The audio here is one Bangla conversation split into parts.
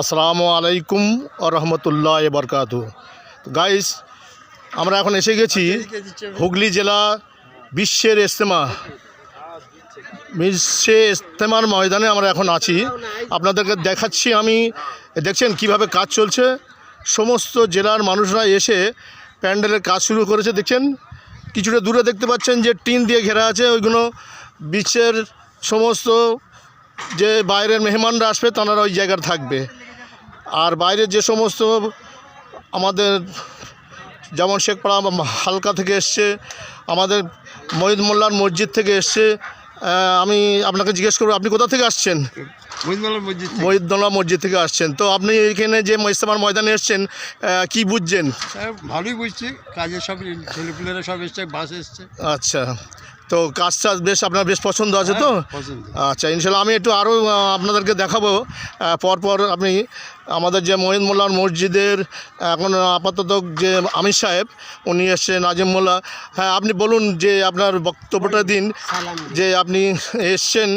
আসসালামু আলাইকুম ওয়া রাহমাতুল্লাহি ওয়া বারাকাতুহু। গাইস, আমরা এখন এসে গেছি হুগলি জেলা বিশ্বের ইজতেমার ময়দানে আমরা এখন আছি। আপনাদেরকে দেখাচ্ছি, আমি দেখছেন কিভাবে কাজ চলছে। সমস্ত জেলার মানুষরা এসে প্যান্ডেলের কাজ শুরু করেছে। দেখছেন কিছুটা দূরে দেখতে পাচ্ছেন যে টিন দিয়ে ঘেরা আছে, ওইগুলো বিশ্বের সমস্ত যে বাইরের মেহমানরা আসবে তারা ওই জায়গায় থাকবে। আর বাইরে যে সমস্ত আমাদের যেমন শেখপাড়া হালকা থেকে এসছে, আমাদের মহিদ মোল্লার মসজিদ থেকে এসছে। আমি আপনাকে জিজ্ঞেস করবো, আপনি কোথা থেকে আসছেন? মহিদ মোল্লা মসজিদ থেকে আসছেন। তো আপনি এখানে যে ইজতেমার ময়দানে এসছেন, কি বুঝছেন? ভালোই বুঝছি, কাজের সব ছেলেপুলেরা সব এসছে, বাস এসছে। আচ্ছা, তো কাজটা বেশ আপনার বেশ পছন্দ আছে তো? আচ্ছা, ইনশাল্লাহ আমি একটু আরও আপনাদেরকে দেখাবো পরপর। আপনি আমাদের যে মহিদ মোল্লার মসজিদের এখন আপাতত যে আমির সাহেব উনি এসছে, নাজিম মোল্লা। হ্যাঁ, আপনি বলুন যে আপনার বক্তব্যটা দিন, যে আপনি এসছেন,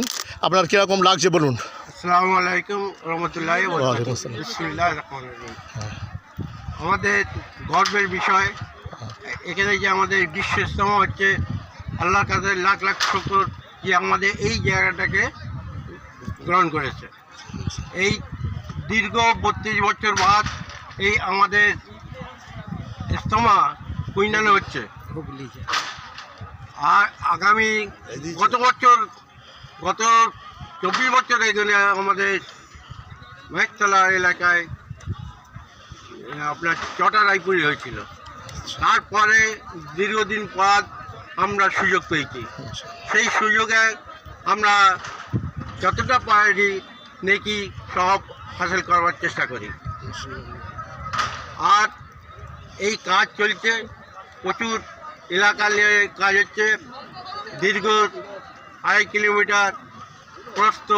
আপনার কীরকম লাগছে বলুন। আসসালামু আলাইকুম রহমতুল্লাহি ওয়া বারাকাতুহু। বিসমিল্লাহির রহমানির রহিম। আমাদের গর্বের বিষয় এখানে যে আমাদের বিশ্ব ইজতেমা হচ্ছে। আল্লাহর কাছে লাখ লাখ শুকর যে আমাদের এই জায়গাটাকে গ্রহণ করেছে। এই দীর্ঘ 32 বছর বাদ এই আমাদের ইজতেমা কুইনানে হচ্ছে। আর আগামী গত 24 বছর এখানে আমাদের মেঘতলা এলাকায় আপনার চটা রায়পুরি হয়েছিল। তারপরে দীর্ঘদিন পর আমরা সুযোগ পেয়েছি। সেই সুযোগে আমরা যতটা পারি নেকি সব হাসিল করবার চেষ্টা করি। আর এই কাজ চলছে, প্রচুর এলাকা নিয়ে কাজ হচ্ছে। দীর্ঘ 2.5 কিলোমিটার প্রস্থ,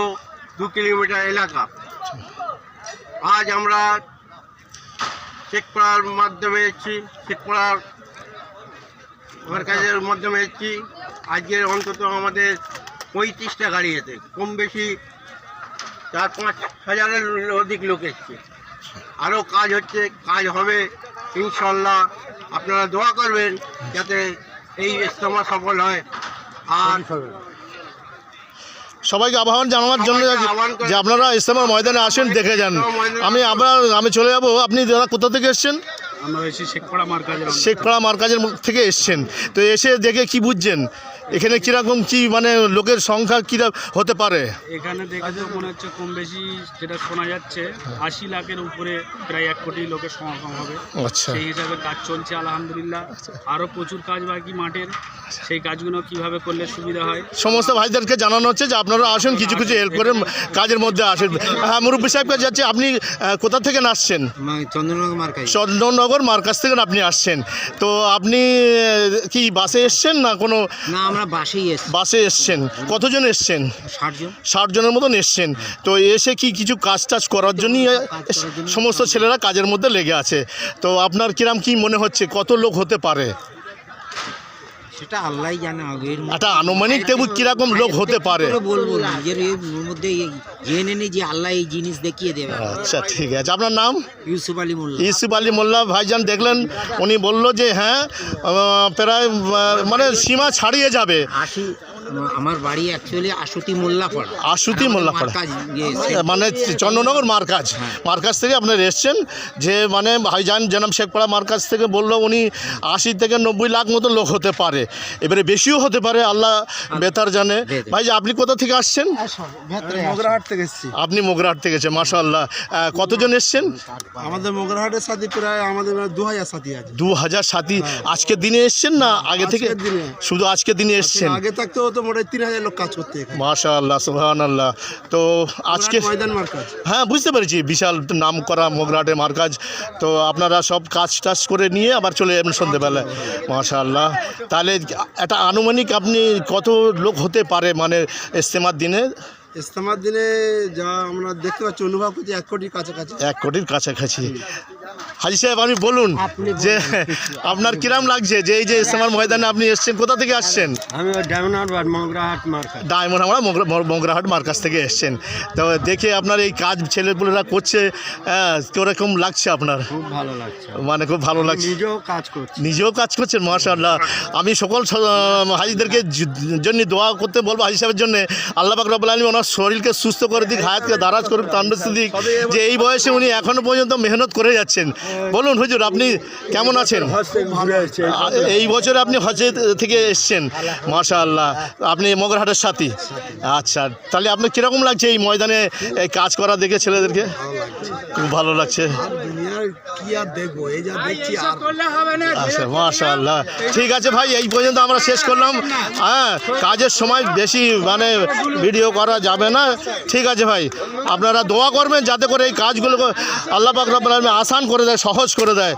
2 কিলোমিটার এলাকা। আজ আমরা শেখপাড়ার মাধ্যমে এসেছি, শেখপাড়ার আমার কাজের মাধ্যমে এসেছি। আজকের অন্তত আমাদের 35টা গাড়ি এতে, কম বেশি 4-5 হাজারের অধিক লোক এসছে। আরও কাজ হচ্ছে, কাজ হবে ইনশাল্লাহ। আপনারা দোয়া করবেন যাতে এই ইজতেমা সফল হয়। আর সবাইকে আহ্বান জানানোর জন্য যে আপনারা ইজতেমার ময়দানে আসেন, দেখে যান। আমি চলে যাব। আপনি যারা কোথা থেকে এসছেন? আমরা এসে শেখপাড়া মার্কাজের থেকে এসছেন। তো এসে দেখে কি বুঝছেন, এখানে কীরকম কি মানে লোকের সংখ্যা কীরকম হতে পারে? এখানে দেখে তো মনে হচ্ছে কম বেশি যেটা শোনা যাচ্ছে 80 লাখের উপরে, প্রায় 1 কোটি লোকের সমাগম হবে। আচ্ছা, সেই হিসাবে কাজ চলছে আলহামদুলিল্লাহ। আরও প্রচুর কাজ বাকি মাঠের, সেই কাজগুলো কিভাবে করলে সুবিধা হয় সমস্ত ভাইদেরকে জানানো হচ্ছে যে আপনারা আসুন, কিছু কিছু হেল্প করে কাজের মধ্যে আসেন। হ্যাঁ, মুরব্বী সাহেব কাছে যাচ্ছে। আপনি কোথা থেকে আসছেন? চন্দননগর মার্কাজ থেকে আপনি আসছেন। তো আপনি কি বাসে এসছেন না কোনো? না, আমরা বাসে এসছেন। কতজন এসছেন? 60 জনের মতন এসছেন। তো এসে কি কিছু কাজ টাজ করার জন্যই সমস্ত ছেলেরা কাজের মধ্যে লেগে আছে। তো আপনার কিরাম কি মনে হচ্ছে, কত লোক হতে পারে? সেটা আল্লাহই জানে। একটা আনুমানিক তেমন কিরকম লোক হতে পারে বলবো না, এর মধ্যে জেনে নেই যে আল্লাহ এই জিনিস দেখিয়ে দেবে। আচ্ছা, ঠিক আছে। আপনার নাম? ইউসুফ আলী মোল্লা। ইউসুফ আলী মোল্লা ভাইজান দেখলেন, উনি বললো যে হ্যাঁ প্রায় মানে সীমা ছাড়িয়ে যাবে। আমার বাড়ি অ্যাকচুয়ালি আশুতি মোল্লাপাড়া। মানে চন্দননগর মার্কাজ থেকে আপনার এসছেন। যে মানে ভাইজান জনাব শেখপাড়া মার্কাজ থেকে বললো উনি 80 থেকে 90 লাখ মতো লোক হতে পারে, এবারে বেশিও হতে পারে, আল্লাহ বেতার জানে। ভাই, যে আপনি কোথা থেকে আসছেন? মোগরাহাট থেকে এসেছি। আপনি মোগরাহাট থেকে এসেছেন, মাশাআল্লাহ। কতজন এসছেন? আমাদের মোগরাহাটের সাথী প্রায় আমাদের 2000 সাথী আছে। 2000 সাথী আজকের দিনে এসছেন না আগে থেকে? শুধু আজকের দিনে এসছেন? আগে থাকতেও তো মোটে 3000 লোক কাজ করতে। মাশাআল্লাহ, সুবহানাল্লাহ। তো আজকে হ্যাঁ, বুঝতে পেরেছি, বিশাল নাম করা মোগরাহাটের মার্কাজ। তো আপনারা সব কাজ টাজ করে নিয়ে আবার চলে যাবেন সন্ধ্যেবেলায়। মাশাআল্লাহ। তাহলে একটা আনুমানিক আপনি কত লোক হতে পারে মানে ইজতেমার দিনে? ইজতেমার দিনে যা আমরা দেখতে পাচ্ছি, অনুভব করছি 1 কোটির কাছাকাছি। 1 কোটির কাছাকাছি। হাজি সাহেব আপনি বলুন যে আপনার কিরাম লাগছে যে এই যে ইস্তেমার ময়দানে আপনি এসছেন, কোথা থেকে আসছেন? আমি ডায়মন্ড মগরাহাট মার্কেট। ডায়মন্ড আমরা মগরাহাট মার্কাজ থেকে এসছেন। তো দেখে আপনার এই কাজ ছেলেপুলেরা করছে, কীরকম লাগছে আপনার? খুব ভালো লাগছে, মানে খুব ভালো লাগছে। নিজেও কাজ করছেন, মাশাআল্লাহ। আমি সকল হাজিদেরকে জন্য দোয়া করতে বলবো, হাজি সাহেবের জন্য আল্লাহ পাক রব্বুল আলামিন ওনার শরীরকে সুস্থ করে দিক, হায়াতকে দারাজ করুক, তন্দুরুস্ত দিক, যে এই বয়সে উনি এখনও পর্যন্ত মেহনত করে যাচ্ছেন। বলুন হুজুর, আপনি কেমন আছেন? এই বছর আপনি হজে থেকে এসছেন, মাশাআল্লাহ। আপনি মগরাহাটের সাথী, আচ্ছা। তাহলে আপনার কীরকম লাগছে এই ময়দানে এই কাজ করা দেখে ছেলেদেরকে? খুব ভালো লাগছে। আচ্ছা, মাশাআল্লাহ। ঠিক আছে ভাই, এই পর্যন্ত আমরা শেষ করলাম। হ্যাঁ, কাজের সময় বেশি মানে ভিডিও করা যাবে না। ঠিক আছে ভাই, আপনারা দোয়া করবেন যাতে করে এই কাজগুলো আল্লাহ পাক রব্বুল আলামিন আসান করে দেয়, সহজ করে দেয়।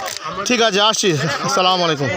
ঠিক আছে, আসছি। আসসালামু আলাইকুম।